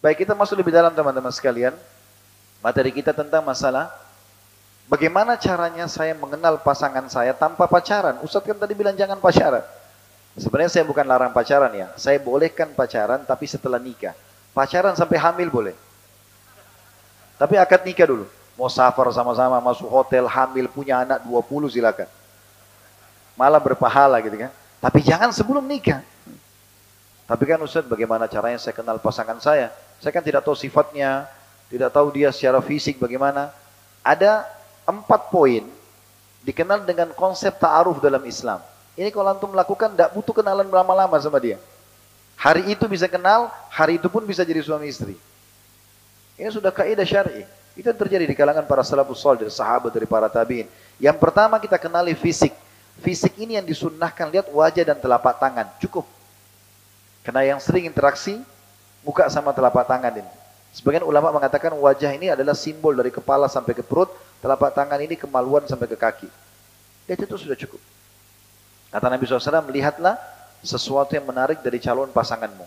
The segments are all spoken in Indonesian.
Baik, kita masuk lebih dalam teman-teman sekalian. Materi kita tentang masalah bagaimana caranya saya mengenal pasangan saya tanpa pacaran. Ustadz kan tadi bilang jangan pacaran. Sebenarnya saya bukan larang pacaran ya. Saya bolehkan pacaran tapi setelah nikah. Pacaran sampai hamil boleh. Tapi akad nikah dulu. Mau safar sama-sama, masuk hotel, hamil, punya anak 20 silakan. Malah berpahala gitu kan. Tapi jangan sebelum nikah. Tapi kan Ustaz, bagaimana caranya saya kenal pasangan saya? Saya kan tidak tahu sifatnya, tidak tahu dia secara fisik bagaimana. Ada 4 poin dikenal dengan konsep ta'aruf dalam Islam. Ini kalau antum melakukan, tidak butuh kenalan lama-lama sama dia. Hari itu bisa kenal, hari itu pun bisa jadi suami istri. Ini sudah kaidah syar'i. Itu yang terjadi di kalangan para salafus shalih, dari sahabat, dari para tabi'in. Yang pertama kita kenali fisik. Fisik ini yang disunnahkan, lihat wajah dan telapak tangan, cukup. Karena yang sering interaksi, muka sama telapak tangan ini. Sebagian ulama mengatakan wajah ini adalah simbol dari kepala sampai ke perut, telapak tangan ini kemaluan sampai ke kaki. Lihat itu sudah cukup. Kata Nabi SAW, lihatlah sesuatu yang menarik dari calon pasanganmu.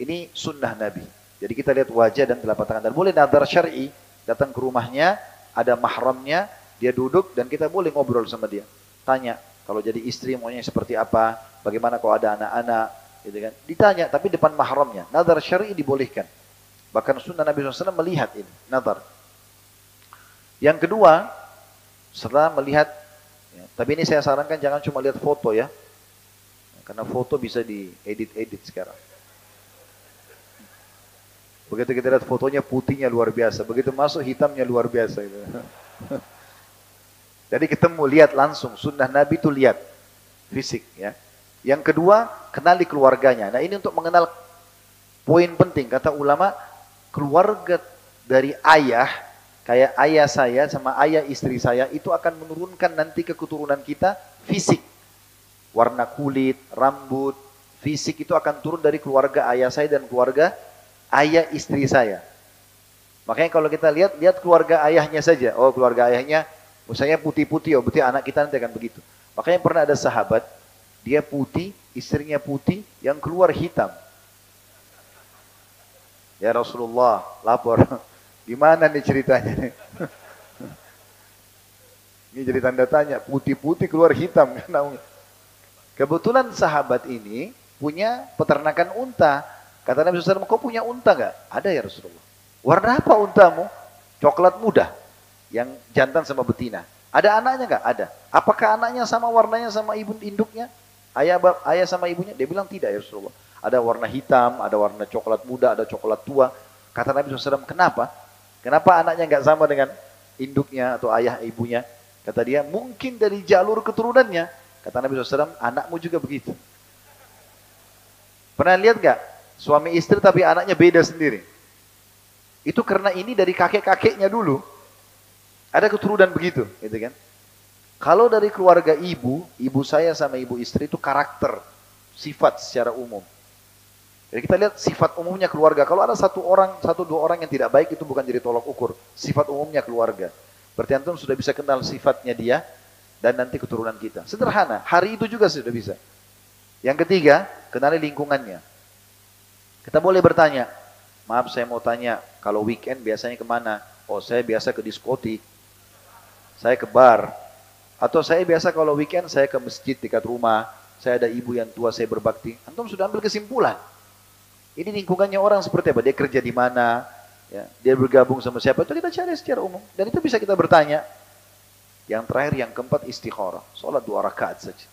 Ini sunnah Nabi. Jadi kita lihat wajah dan telapak tangan. Dan boleh nazar syar'i, datang ke rumahnya, ada mahramnya, dia duduk dan kita boleh ngobrol sama dia. Tanya, kalau jadi istri maunya seperti apa, bagaimana kalau ada anak-anak, gitu kan. Ditanya, tapi depan mahramnya. Nazar syar'i dibolehkan. Bahkan sunnah Nabi SAW melihat ini, nazar. Yang kedua, setelah melihat, ya, tapi ini saya sarankan jangan cuma lihat foto ya. Karena foto bisa diedit-edit sekarang. Begitu kita lihat fotonya putihnya luar biasa. Begitu masuk hitamnya luar biasa. Gitu. Jadi ketemu, lihat langsung. Sunnah Nabi itu lihat. Fisik ya. Yang kedua, kenali keluarganya. Nah ini untuk mengenal poin penting. Kata ulama, keluarga dari ayah, kayak ayah saya sama ayah istri saya, itu akan menurunkan nanti ke keturunan kita fisik. Warna kulit, rambut, fisik itu akan turun dari keluarga ayah saya dan keluarga ayah istri saya. Makanya kalau kita lihat keluarga ayahnya saja. Oh keluarga ayahnya, misalnya putih-putih, oh berarti anak kita nanti akan begitu. Makanya pernah ada sahabat, dia putih, istrinya putih, yang keluar hitam. Ya Rasulullah, lapor. Gimana nih ceritanya nih? Ini jadi tanda tanya, putih-putih keluar hitam. Kebetulan sahabat ini punya peternakan unta. Kata Nabi SAW, kau punya unta gak? Ada ya Rasulullah. Warna apa untamu? Coklat muda. Yang jantan sama betina. Ada anaknya gak? Ada. Apakah anaknya sama warnanya sama ibu induknya? Ayah sama ibunya? Dia bilang tidak ya Rasulullah. Ada warna hitam, ada warna coklat muda, ada coklat tua. Kata Nabi SAW, kenapa? Kenapa anaknya gak sama dengan induknya atau ayah ibunya? Kata dia, mungkin dari jalur keturunannya. Kata Nabi SAW, anakmu juga begitu. Pernah lihat gak? Suami istri tapi anaknya beda sendiri. Itu karena ini dari kakek-kakeknya dulu. Ada keturunan begitu, gitu kan? Kalau dari keluarga ibu saya sama ibu istri itu karakter, sifat secara umum. Jadi kita lihat sifat umumnya keluarga. Kalau ada satu dua orang yang tidak baik itu bukan jadi tolak ukur. Sifat umumnya keluarga. Berarti antum sudah bisa kenal sifatnya dia dan nanti keturunan kita. Sederhana, hari itu juga sudah bisa. Yang ketiga, kenali lingkungannya. Kita boleh bertanya, maaf saya mau tanya, kalau weekend biasanya kemana? Oh saya biasa ke diskotik, saya ke bar, atau saya biasa kalau weekend saya ke masjid dekat rumah, saya ada ibu yang tua saya berbakti. Antum sudah ambil kesimpulan. Ini lingkungannya orang seperti apa? Dia kerja di mana? Ya, dia bergabung sama siapa? Itu kita cari secara umum. Dan itu bisa kita bertanya. Yang terakhir, yang keempat, istikharah. Salat 2 rakaat saja.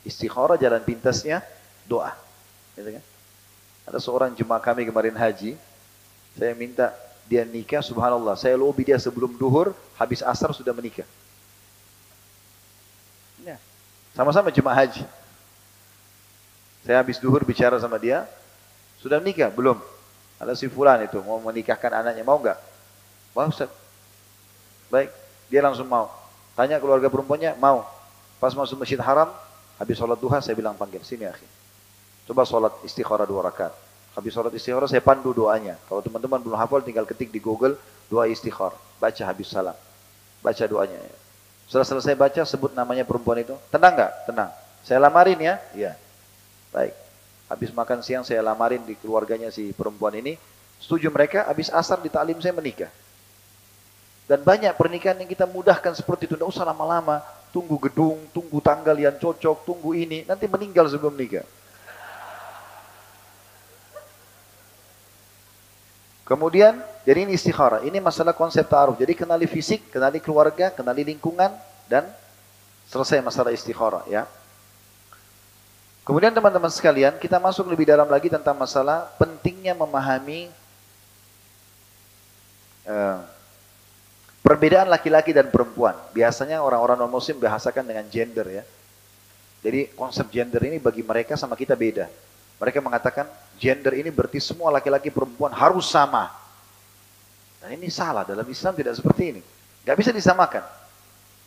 Istikharah jalan pintasnya doa. Gitu kan? Ada seorang jemaah kami kemarin haji, saya minta dia nikah, subhanallah, saya lobby dia sebelum duhur, habis asar sudah menikah. Ya. Sama-sama jemaah haji. Saya habis duhur bicara sama dia, sudah menikah? Belum. Ada si fulan itu, mau menikahkan anaknya, mau enggak? Mau Ustaz. Baik, dia langsung mau. Tanya keluarga perempuannya, mau. Pas masuk masjid haram, habis sholat duha, saya bilang panggil, sini akhi. Coba sholat istikharah 2 rakaat. Habis sholat istikharah saya pandu doanya. Kalau teman-teman belum hafal tinggal ketik di Google doa istikharah. Baca habis salam. Baca doanya. Setelah selesai baca sebut namanya perempuan itu. Tenang nggak? Tenang. Saya lamarin ya? Iya. Baik. Habis makan siang saya lamarin di keluarganya si perempuan ini. Setuju mereka, habis asar di taklim saya menikah. Dan banyak pernikahan yang kita mudahkan seperti itu. Tidak usah lama-lama. Tunggu gedung, tunggu tanggal yang cocok, tunggu ini. Nanti meninggal sebelum nikah. Kemudian, jadi ini istikharah. Ini masalah konsep ta'aruf. Jadi kenali fisik, kenali keluarga, kenali lingkungan, dan selesai masalah istikharah. Ya. Kemudian teman-teman sekalian, kita masuk lebih dalam lagi tentang masalah pentingnya memahami perbedaan laki-laki dan perempuan. Biasanya orang-orang non-muslim bahasakan dengan gender ya. Jadi konsep gender ini bagi mereka sama kita beda. Mereka mengatakan gender ini berarti semua laki-laki perempuan harus sama. Dan ini salah, dalam Islam tidak seperti ini. Gak bisa disamakan.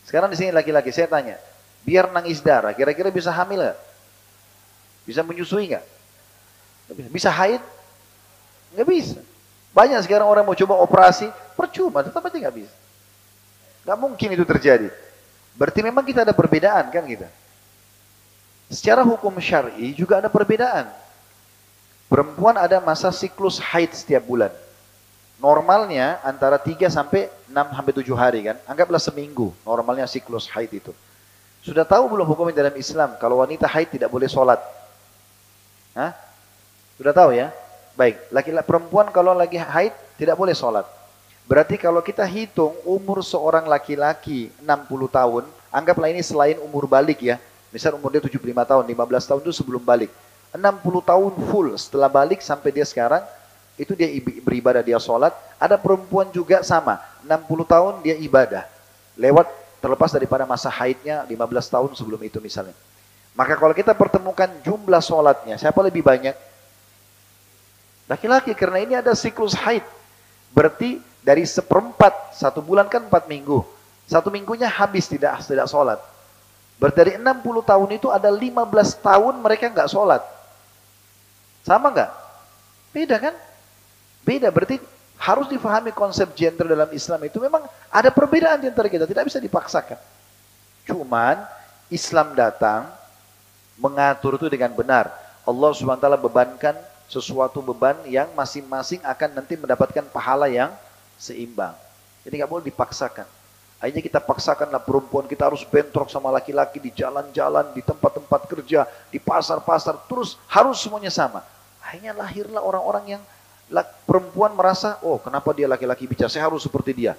Sekarang di sini laki-laki, saya tanya, biar nangis darah, kira-kira bisa hamil gak? Bisa menyusui gak? Bisa haid? Gak bisa. Banyak sekarang orang mau coba operasi, percuma, tetap aja gak bisa. Gak mungkin itu terjadi. Berarti memang kita ada perbedaan kan kita. Secara hukum syar'i juga ada perbedaan. Perempuan ada masa siklus haid setiap bulan. Normalnya antara 3 sampai 6 sampai 7 hari kan. Anggaplah seminggu normalnya siklus haid itu. Sudah tahu belum hukumnya dalam Islam kalau wanita haid tidak boleh sholat? Hah? Sudah tahu ya? Baik, laki-laki perempuan kalau lagi haid tidak boleh sholat. Berarti kalau kita hitung umur seorang laki-laki 60 tahun, anggaplah ini selain umur balik ya. Misal umur dia 75 tahun, 15 tahun itu sebelum balik. 60 tahun full setelah balik sampai dia sekarang, itu dia beribadah, dia sholat. Ada perempuan juga sama, 60 tahun dia ibadah. Lewat terlepas daripada masa haidnya 15 tahun sebelum itu misalnya. Maka kalau kita pertemukan jumlah sholatnya, siapa lebih banyak? Laki-laki, karena ini ada siklus haid. Berarti dari seperempat, 1 bulan kan 4 minggu. 1 minggunya habis tidak sholat. Berarti dari 60 tahun itu ada 15 tahun mereka nggak sholat. Sama nggak? Beda kan? Beda, berarti harus difahami konsep gender dalam Islam itu memang ada perbedaan di antara kita, tidak bisa dipaksakan. Cuman Islam datang mengatur itu dengan benar. Allah SWT bebankan sesuatu beban yang masing-masing akan nanti mendapatkan pahala yang seimbang. Jadi nggak boleh dipaksakan. Akhirnya kita paksakanlah perempuan kita harus bentrok sama laki-laki di jalan-jalan, di tempat-tempat kerja, di pasar-pasar, terus harus semuanya sama. Akhirnya lahirlah orang-orang yang perempuan merasa, oh kenapa dia laki-laki bicara, saya harus seperti dia.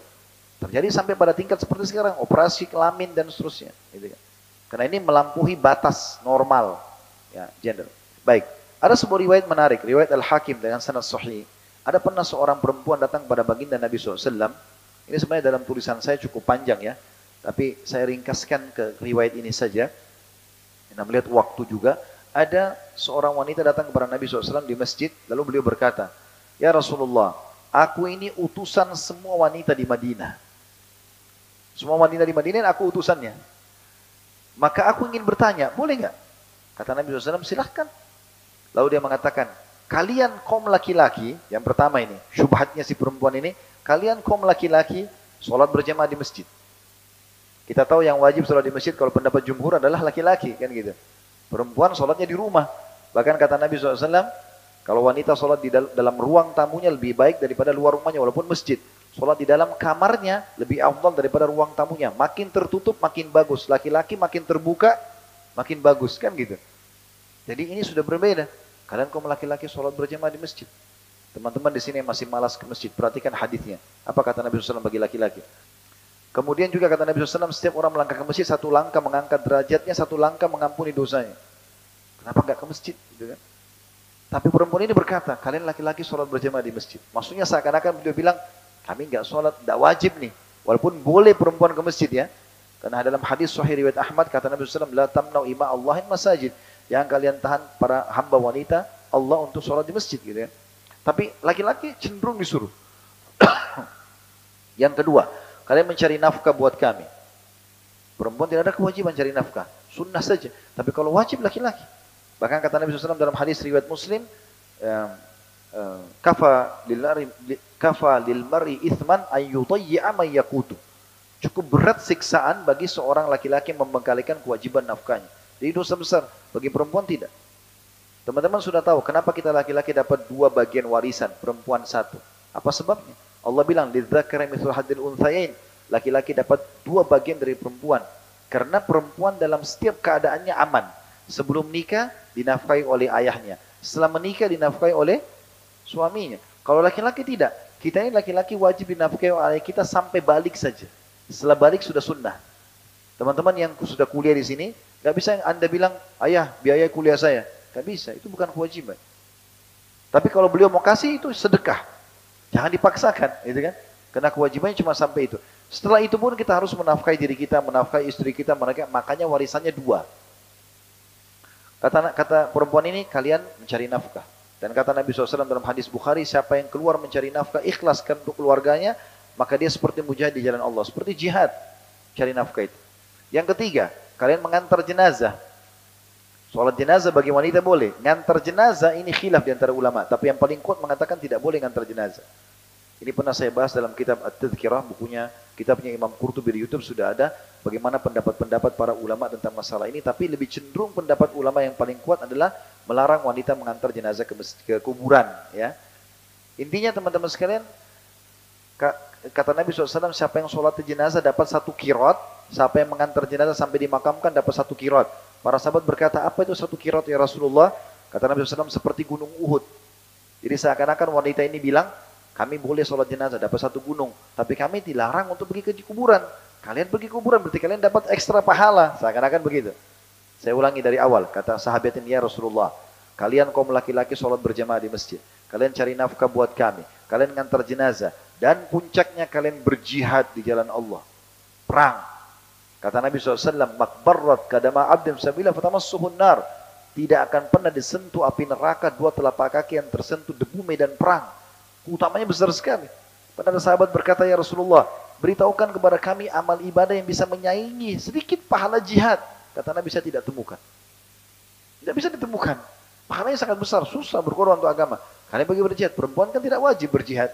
Terjadi sampai pada tingkat seperti sekarang, operasi kelamin dan seterusnya. Gitu kan. Karena ini melampaui batas normal ya, gender. Baik, ada sebuah riwayat menarik, riwayat Al-Hakim dengan sanad sahih. Ada pernah seorang perempuan datang kepada baginda Nabi SAW. Ini sebenarnya dalam tulisan saya cukup panjang ya, tapi saya ringkaskan ke riwayat ini saja. Kita melihat waktu juga. Ada seorang wanita datang kepada Nabi SAW di masjid, lalu beliau berkata, ya Rasulullah, aku ini utusan semua wanita di Madinah. Semua wanita di Madinah aku utusannya. Maka aku ingin bertanya, boleh nggak? Kata Nabi SAW, silahkan. Lalu dia mengatakan, kalian kaum laki-laki, yang pertama ini, syubhatnya si perempuan ini, kalian kaum laki-laki sholat berjamaah di masjid. Kita tahu yang wajib sholat di masjid kalau pendapat jumhur adalah laki-laki, kan gitu. Perempuan sholatnya di rumah. Bahkan kata Nabi SAW, kalau wanita sholat di dalam ruang tamunya lebih baik daripada luar rumahnya, walaupun masjid. Sholat di dalam kamarnya lebih afdal daripada ruang tamunya. Makin tertutup, makin bagus. Laki-laki makin terbuka, makin bagus, kan gitu. Jadi ini sudah berbeda. Kalian kaum laki-laki sholat berjamaah di masjid. Teman-teman di sini yang masih malas ke masjid, perhatikan hadisnya. Apa kata Nabi SAW bagi laki-laki? Kemudian juga kata Nabi SAW, setiap orang melangkah ke masjid, 1 langkah mengangkat derajatnya, 1 langkah mengampuni dosanya. Kenapa enggak ke masjid? Gitu kan? Tapi perempuan ini berkata, kalian laki-laki sholat berjamaah di masjid. Maksudnya seakan-akan beliau bilang, kami enggak sholat, enggak wajib nih. Walaupun boleh perempuan ke masjid ya. Karena dalam hadis sahih riwayat Ahmad, kata Nabi SAW, la tamnau ima Allahin masajid. Yang kalian tahan para hamba wanita Allah untuk sholat di masjid gitu ya. Tapi laki-laki cenderung disuruh. Yang kedua, kalian mencari nafkah buat kami. Perempuan tidak ada kewajiban cari nafkah, sunnah saja. Tapi kalau wajib laki-laki. Bahkan kata Nabi SAW dalam hadis riwayat Muslim, kafa lil mar'i ithman ayyutayyi'a man yaqutu. Cukup berat siksaan bagi seorang laki-laki membengkalikan kewajiban nafkahnya. Jadi dosa besar, bagi perempuan tidak. Teman-teman sudah tahu kenapa kita laki-laki dapat 2 bagian warisan, perempuan 1. Apa sebabnya? Allah bilang, lidzakari mithlu hadzil unthayain. Laki-laki dapat 2 bagian dari perempuan. Karena perempuan dalam setiap keadaannya aman. Sebelum nikah dinafkahi oleh ayahnya. Setelah menikah dinafkahi oleh suaminya. Kalau laki-laki tidak. Kita ini laki-laki wajib dinafkahi oleh ayah kita sampai balik saja. Setelah balik sudah sunnah. Teman-teman yang sudah kuliah di sini, gak bisa Anda bilang, ayah biaya kuliah saya. Gak bisa, itu bukan kewajiban. Tapi kalau beliau mau kasih itu sedekah. Jangan dipaksakan, gitu kan? Karena kewajibannya cuma sampai itu. Setelah itu pun kita harus menafkahi diri kita, menafkahi istri kita, makanya warisannya 2. Kata perempuan ini, kalian mencari nafkah. Dan kata Nabi SAW dalam hadis Bukhari, siapa yang keluar mencari nafkah, ikhlaskan untuk keluarganya, maka dia seperti mujahid di jalan Allah. Seperti jihad, cari nafkah itu. Yang ketiga, kalian mengantar jenazah. Sholat jenazah bagi wanita boleh. Ngantar jenazah ini khilaf di antara ulama. Tapi yang paling kuat mengatakan tidak boleh ngantar jenazah. Ini pernah saya bahas dalam kitab At-Tadhkirah, kitabnya Imam Qurtubi di YouTube sudah ada. Bagaimana pendapat-pendapat para ulama tentang masalah ini. Tapi lebih cenderung pendapat ulama yang paling kuat adalah melarang wanita mengantar jenazah ke kuburan. Ya. Intinya teman-teman sekalian, kata Nabi SAW, siapa yang sholat jenazah dapat 1 qiraat. Siapa yang mengantar jenazah sampai dimakamkan dapat 1 qiraat. Para sahabat berkata, apa itu 1 qiraat ya Rasulullah? Kata Nabi SAW, seperti gunung Uhud. Jadi seakan-akan wanita ini bilang, kami boleh sholat jenazah, dapat 1 gunung. Tapi kami dilarang untuk pergi ke kuburan. Kalian pergi ke kuburan, berarti kalian dapat ekstra pahala. Seakan-akan begitu. Saya ulangi dari awal, kata sahabat ini, ya Rasulullah, kalian kaum laki-laki sholat berjamaah di masjid. Kalian cari nafkah buat kami. Kalian ngantar jenazah. Dan puncaknya kalian berjihad di jalan Allah. Perang. Kata Nabi SAW, makbarrat kadama abdim sabila fatamassuhun nar. Tidak akan pernah disentuh api neraka 2 telapak kaki yang tersentuh debu medan perang. Utamanya besar sekali. Pada sahabat berkata, ya Rasulullah, beritahukan kepada kami amal ibadah yang bisa menyaingi sedikit pahala jihad. Kata Nabi, saya tidak temukan. Tidak bisa ditemukan. Pahalanya sangat besar, susah berkorban untuk agama. Kalian bagi berjihad, perempuan kan tidak wajib berjihad.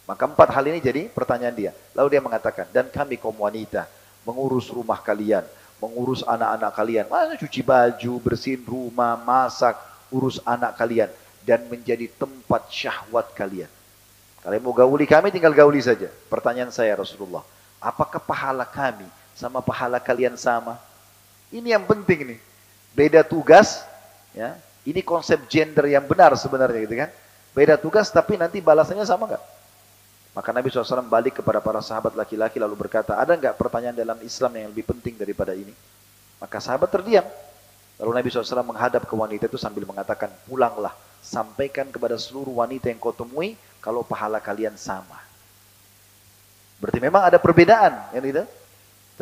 Maka 4 hal ini jadi pertanyaan dia. Lalu dia mengatakan, dan kami kaum wanita, mengurus rumah kalian, mengurus anak-anak kalian, cuci baju, bersihin rumah, masak, urus anak kalian, dan menjadi tempat syahwat kalian. Kalian mau gauli kami, tinggal gauli saja. Pertanyaan saya Rasulullah, apakah pahala kami sama pahala kalian sama? Ini yang penting nih. Beda tugas, ya. Ini konsep gender yang benar sebenarnya gitu kan. Beda tugas tapi nanti balasannya sama nggak? Maka Nabi SAW balik kepada para sahabat laki-laki lalu berkata, ada nggak pertanyaan dalam Islam yang lebih penting daripada ini? Maka sahabat terdiam. Lalu Nabi SAW menghadap ke wanita itu sambil mengatakan, pulanglah, sampaikan kepada seluruh wanita yang kau temui, kalau pahala kalian sama. Berarti memang ada perbedaan, ya gitu?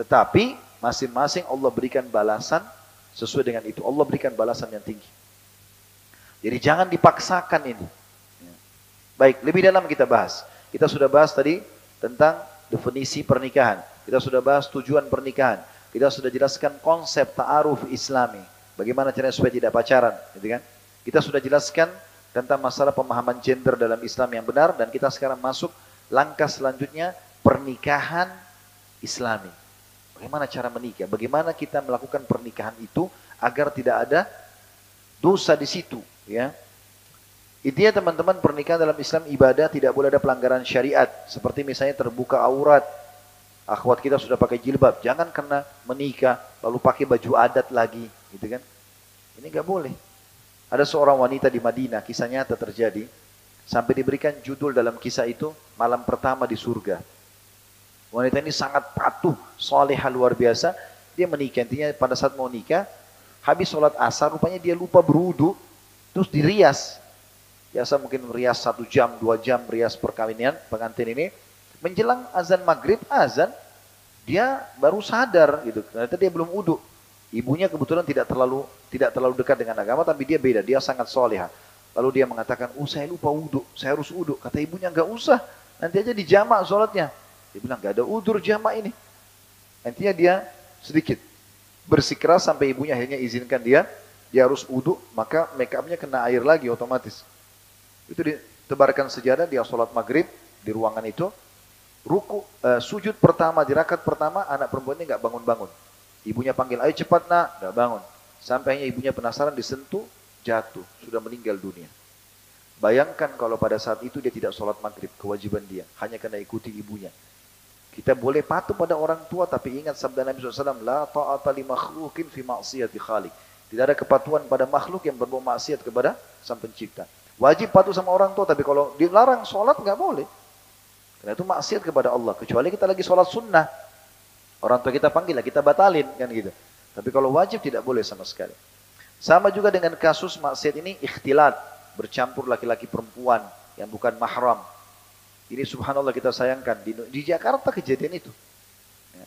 Tetapi masing-masing Allah berikan balasan sesuai dengan itu. Allah berikan balasan yang tinggi. Jadi jangan dipaksakan ini. Baik, lebih dalam kita bahas. Kita sudah bahas tadi tentang definisi pernikahan. Kita sudah bahas tujuan pernikahan. Kita sudah jelaskan konsep ta'aruf Islami. Bagaimana caranya supaya tidak pacaran, gitu kan? Kita sudah jelaskan tentang masalah pemahaman gender dalam Islam yang benar dan kita sekarang masuk langkah selanjutnya pernikahan Islami. Bagaimana cara menikah? Bagaimana kita melakukan pernikahan itu agar tidak ada dosa di situ, ya? Intinya teman-teman, pernikahan dalam Islam ibadah, tidak boleh ada pelanggaran syariat. Seperti misalnya terbuka aurat. Akhwat kita sudah pakai jilbab, jangan karena menikah lalu pakai baju adat lagi, gitu kan? Ini nggak boleh. Ada seorang wanita di Madinah, kisah nyata terjadi, sampai diberikan judul dalam kisah itu, malam pertama di surga. Wanita ini sangat patuh, salehah luar biasa. Dia menikah, intinya pada saat mau nikah, habis sholat asar, rupanya dia lupa berwudu, terus dirias. Biasa mungkin merias 1 jam, 2 jam merias perkawinan pengantin ini. Menjelang azan maghrib, azan, dia baru sadar gitu. Ternyata dia belum wudu. Ibunya kebetulan tidak terlalu dekat dengan agama, tapi dia beda, dia sangat solehah. Lalu dia mengatakan, saya lupa wudu, saya harus wudu. Kata ibunya, enggak usah, nanti aja dijamak sholatnya. Dia bilang, enggak ada udzur jamak ini. Nantinya dia sedikit bersikeras sampai ibunya akhirnya izinkan dia harus wudu, maka make upnya kena air lagi otomatis. Itu ditebarkan sejadah, dia sholat maghrib di ruangan itu. Sujud pertama, di rakaat pertama, anak perempuannya nggak bangun-bangun. Ibunya panggil, ayo cepat nak, nggak bangun. Sampai ibunya penasaran, disentuh, jatuh, sudah meninggal dunia. Bayangkan kalau pada saat itu dia tidak sholat maghrib, kewajiban dia, hanya karena ikuti ibunya. Kita boleh patuh pada orang tua, tapi ingat sabda Nabi SAW, La ta'ata li makhlukin fi ma'siyati khaliq. Tidak ada kepatuhan pada makhluk yang berbuat maksiat kepada sang pencipta. Wajib patuh sama orang tua, tapi kalau dilarang sholat nggak boleh. Karena itu maksiat kepada Allah. Kecuali kita lagi sholat sunnah. Orang tua kita panggil, kita batalin kan gitu. Tapi kalau wajib tidak boleh sama sekali. Sama juga dengan kasus maksiat ini, ikhtilat. Bercampur laki-laki perempuan yang bukan mahram. Ini subhanallah kita sayangkan. Di Jakarta kejadian itu. Ya.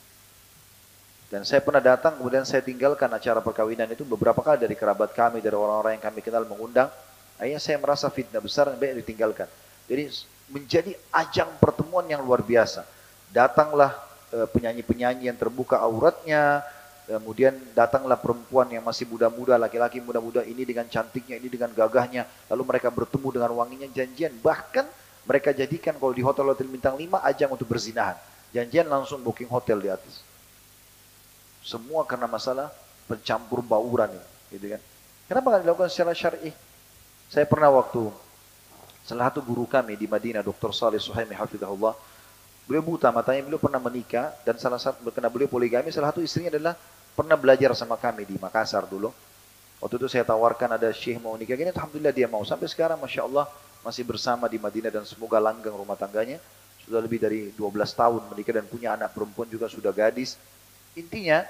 Dan saya pernah datang, kemudian saya tinggalkan acara perkawinan itu beberapa kali dari kerabat kami, dari orang-orang yang kami kenal mengundang. Akhirnya saya merasa fitnah besar dan baik ditinggalkan. Jadi menjadi ajang pertemuan yang luar biasa. Datanglah penyanyi-penyanyi yang terbuka auratnya, kemudian datanglah perempuan yang masih muda-muda, laki-laki muda-muda, ini dengan cantiknya, ini dengan gagahnya, lalu mereka bertemu dengan wanginya, janjian, bahkan mereka jadikan kalau di hotel-hotel bintang 5 ajang untuk berzinahan. Janjian langsung booking hotel di atas. Semua karena masalah pencampur bauran ini, gitu kan. Kenapa nggak dilakukan secara syar'i? Saya pernah waktu salah satu guru kami di Madinah, Dr. Salih Suhaimi hafizahullah, beliau buta matanya, beliau pernah menikah dan salah satu karena beliau poligami, salah satu istrinya adalah pernah belajar sama kami di Makassar dulu. Waktu itu saya tawarkan ada syekh mau nikah gini, alhamdulillah dia mau. Sampai sekarang masya Allah masih bersama di Madinah dan semoga langgeng rumah tangganya. Sudah lebih dari 12 tahun menikah dan punya anak perempuan juga sudah gadis. Intinya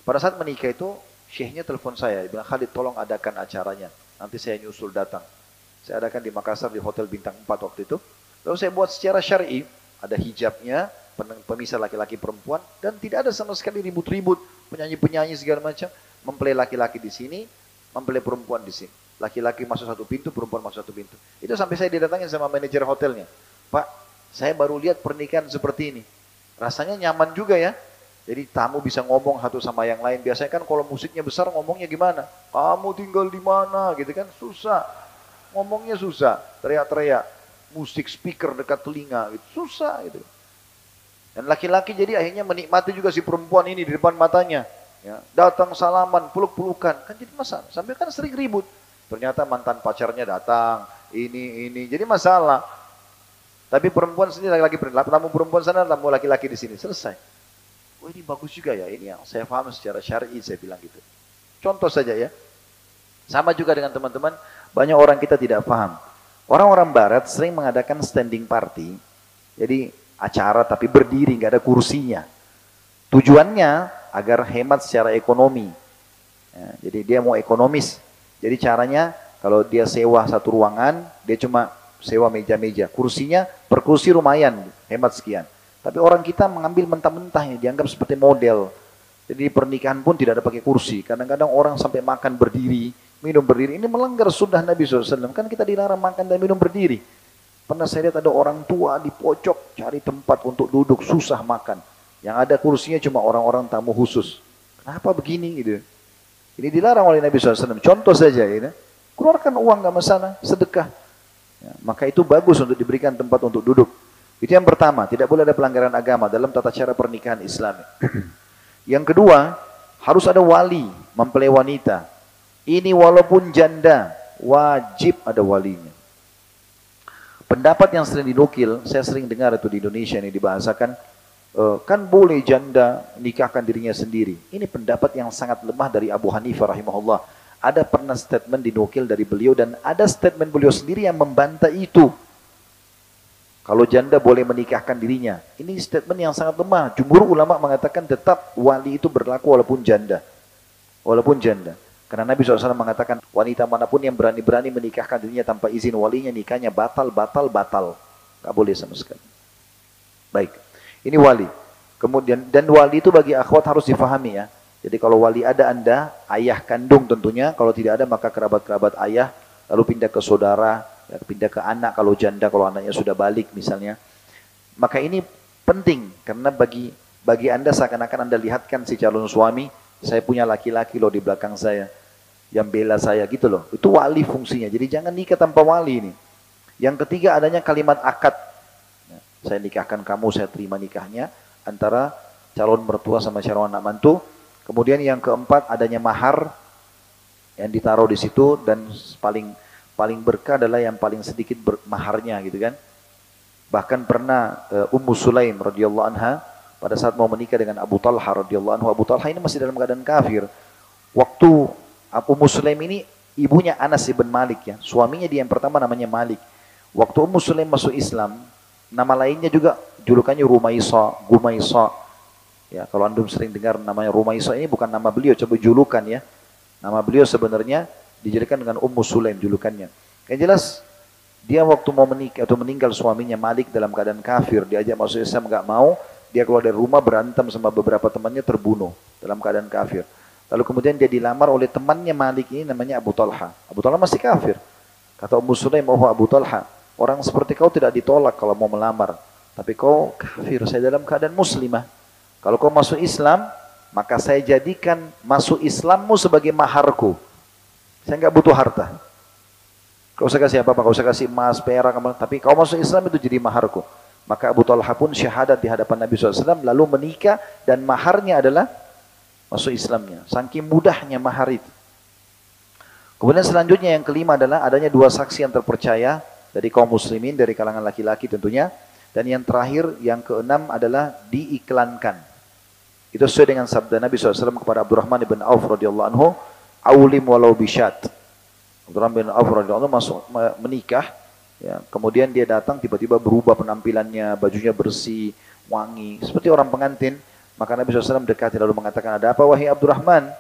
pada saat menikah itu syekhnya telepon saya, dia bilang Khalid tolong adakan acaranya, nanti saya nyusul datang. Saya adakan di Makassar di hotel bintang 4 waktu itu. Lalu saya buat secara syar'i, ada hijabnya, pemisah laki-laki perempuan, dan tidak ada sama sekali ribut-ribut, penyanyi-penyanyi segala macam, mempelai laki-laki di sini, mempelai perempuan di sini. Laki-laki masuk satu pintu, perempuan masuk satu pintu. Itu sampai saya didatangin sama manajer hotelnya. Pak, saya baru lihat pernikahan seperti ini. Rasanya nyaman juga ya. Jadi tamu bisa ngomong satu sama yang lain. Biasanya kan kalau musiknya besar ngomongnya gimana? Kamu tinggal di mana? Gitu kan susah. Ngomongnya susah, teriak-teriak. Musik speaker dekat telinga, gitu. Susah gitu. Dan laki-laki jadi akhirnya menikmati juga si perempuan ini di depan matanya. Ya, datang salaman, peluk-pelukan, kan jadi masalah. Sampai kan sering ribut. Ternyata mantan pacarnya datang, ini, jadi masalah. Tapi perempuan sini laki-laki, tamu perempuan sana, tamu laki-laki di sini, selesai. Oh ini bagus juga ya, ini yang saya paham secara syar'i, saya bilang gitu. Contoh saja ya. Sama juga dengan teman-teman, banyak orang kita tidak paham. Orang-orang barat sering mengadakan standing party, jadi acara tapi berdiri, nggak ada kursinya. Tujuannya agar hemat secara ekonomi. Ya, jadi dia mau ekonomis. Jadi caranya kalau dia sewa satu ruangan, dia cuma sewa meja-meja. Kursinya per kursi lumayan, hemat sekian. Tapi orang kita mengambil mentah-mentah ini, dianggap seperti model. Jadi pernikahan pun tidak ada pakai kursi. Kadang-kadang orang sampai makan berdiri, minum berdiri. Ini melanggar sunnah Nabi SAW. Kan kita dilarang makan dan minum berdiri. Pernah saya lihat ada orang tua di pojok cari tempat untuk duduk, susah makan. Yang ada kursinya cuma orang-orang tamu khusus. Kenapa begini gitu? Ini dilarang oleh Nabi SAW. Contoh saja ini. Keluarkan uang nggak masalah, sedekah. Ya, maka itu bagus untuk diberikan tempat untuk duduk. Itu yang pertama, tidak boleh ada pelanggaran agama dalam tata cara pernikahan Islami. Yang kedua, harus ada wali mempelai wanita. Ini walaupun janda, wajib ada walinya. Pendapat yang sering dinukil, saya sering dengar itu di Indonesia ini dibahasakan, kan boleh janda nikahkan dirinya sendiri. Ini pendapat yang sangat lemah dari Abu Hanifah rahimahullah. Ada pernah statement dinukil dari beliau dan ada statement beliau sendiri yang membantah itu. Kalau janda boleh menikahkan dirinya. Ini statement yang sangat lemah. Jumhur ulama mengatakan tetap wali itu berlaku walaupun janda. Walaupun janda. Karena Nabi SAW mengatakan wanita manapun yang berani-berani menikahkan dirinya tanpa izin walinya, nikahnya batal. Gak boleh sama sekali. Baik. Ini wali. Kemudian dan wali itu bagi akhwat harus difahami ya. Jadi kalau wali ada Anda, ayah kandung tentunya. Kalau tidak ada maka kerabat-kerabat ayah. Lalu pindah ke saudara, ya, pindah ke anak kalau janda, kalau anaknya sudah balik misalnya. Maka ini penting karena bagi Anda seakan-akan Anda lihatkan si calon suami, saya punya laki-laki loh di belakang saya yang bela saya gitu loh. Itu wali fungsinya. Jadi jangan nikah tanpa wali ini. Yang ketiga adanya kalimat akad. Saya nikahkan kamu, saya terima nikahnya antara calon mertua sama calon anak mantu. Kemudian yang keempat adanya mahar. yang ditaruh di situ, dan paling berkah adalah yang paling sedikit maharnya gitu kan. Bahkan pernah Ummu Sulaim radhiyallahu anha pada saat mau menikah dengan Abu Talha radhiyallahu anhu, Abu Talha ini masih dalam keadaan kafir. Waktu Ummu Sulaim ini ibunya Anas ibn Malik ya, suaminya dia yang pertama namanya Malik. Waktu Ummu Sulaim masuk Islam, nama lainnya juga julukannya Rumaisa, Gumaisa. Ya, kalau antum sering dengar namanya Rumaisa, ini bukan nama beliau, coba julukan ya. Nama beliau sebenarnya dijadikan dengan Ummu Sulaim julukannya. Yang jelas dia waktu mau menikah atau meninggal suaminya Malik dalam keadaan kafir, diajak masuk Islam nggak mau, dia keluar dari rumah berantem sama beberapa temannya, terbunuh dalam keadaan kafir. Lalu kemudian dia dilamar oleh temannya Malik ini namanya Abu Talha. Abu Talha masih kafir. Kata Ummu Sulaim, "Oh Abu Talha, orang seperti kau tidak ditolak kalau mau melamar, tapi kau kafir, saya dalam keadaan muslimah. Kalau kau masuk Islam, maka saya jadikan masuk Islammu sebagai maharku. Saya nggak butuh harta. Kau usah kasih apa-apa, kau usah kasih emas, perak, tapi kau masuk Islam itu jadi maharku." Maka Abu Talha pun syahadat di hadapan Nabi SAW, lalu menikah, dan maharnya adalah masuk Islamnya. Saking mudahnya mahar itu. Kemudian selanjutnya yang kelima adalah adanya dua saksi yang terpercaya dari kaum muslimin, dari kalangan laki-laki tentunya. Dan yang terakhir, yang keenam adalah diiklankan. Itu sesuai dengan sabda Nabi SAW kepada Abdurrahman bin Auf radhiyallahu anhu, "Aulim walau bisyat." Abdurrahman bin Auf radhiyallahu anhu masuk menikah, ya, kemudian dia datang tiba-tiba berubah penampilannya, bajunya bersih, wangi, seperti orang pengantin. Maka Nabi SAW mendekati lalu mengatakan, "Ada apa wahai Abdurrahman?"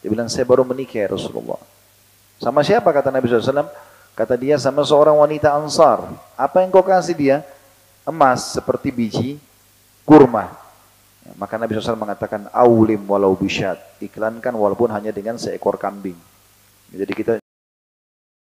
Dia bilang, "Saya baru menikah ya Rasulullah." "Sama siapa?" kata Nabi SAW. Kata dia, "Sama seorang wanita Ansar." "Apa yang kau kasih dia?" "Emas seperti biji kurma." Ya, maka Nabi SAW mengatakan, "Aulim walau bisyat." Iklankan walaupun hanya dengan seekor kambing. Jadi kita